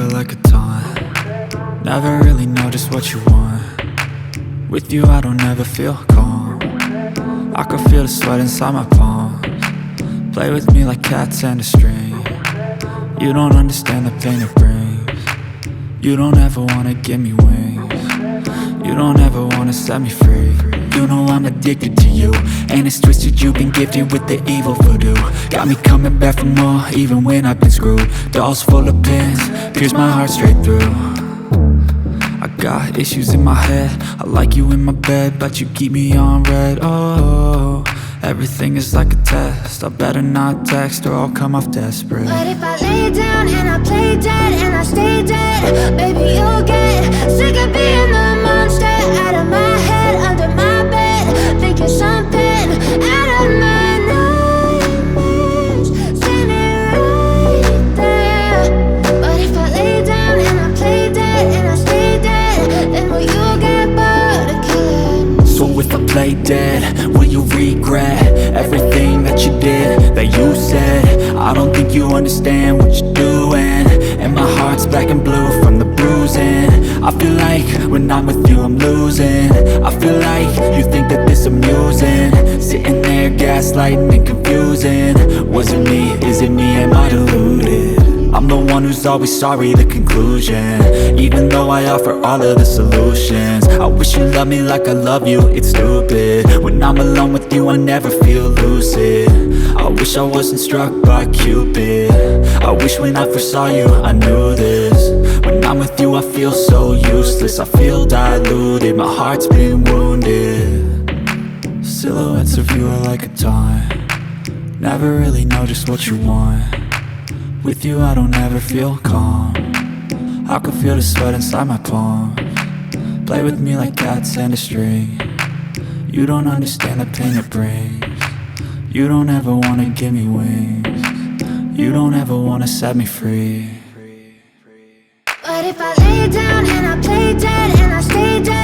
are like a taunt. Never really know just what you want. With you I don't ever feel calm. I can feel the sweat inside my palms. Play with me like cats and a string. You don't understand the pain it brings. You don't ever wanna give me wings. You don't ever wanna set me free. You know I'm addicted to you, and it's twisted, you've been gifted with the evil voodoo. Got me coming back for more, even when I've been screwed. Dolls full of pins, pierce my heart straight through. I got issues in my head, I like you in my bed, but you keep me on red. Oh, everything is like a test, I better not text or I'll come off desperate. But if I lay down and I play dead and I stay dead, baby you'll get sick of being the monster out of my head, under my bed, thinking something out of my nightmares, standing right there. But if I lay down and I play dead and I stay dead, then will you get bored of killing? So if I play dead, will you regret everything that you did, that you said? I don't think you understand what you're doing, and my heart's black and blue from the bruising. I feel like when I'm with you I'm losing. I feel like you think that this amusing, sitting there gaslighting and confusing. Was it me? Is it me? Am I deluded? I'm the one who's always sorry, the conclusion, even though I offer all of the solutions. I wish you loved me like I love you, it's stupid. When I'm alone with you I never feel lucid. I wish I wasn't struck by Cupid. I wish when I first saw you I knew this. When I'm with you I feel so useless, I feel diluted, my heart's been wounded. Silhouettes of you are like a taunt. Never really know just what you want. With you I don't ever feel calm. I can feel the sweat inside my palms. Play with me like cats and a string. You don't understand the pain it brings. You don't ever wanna give me wings. You don't ever wanna set me free. But if I lay down and I play dead and I stay dead,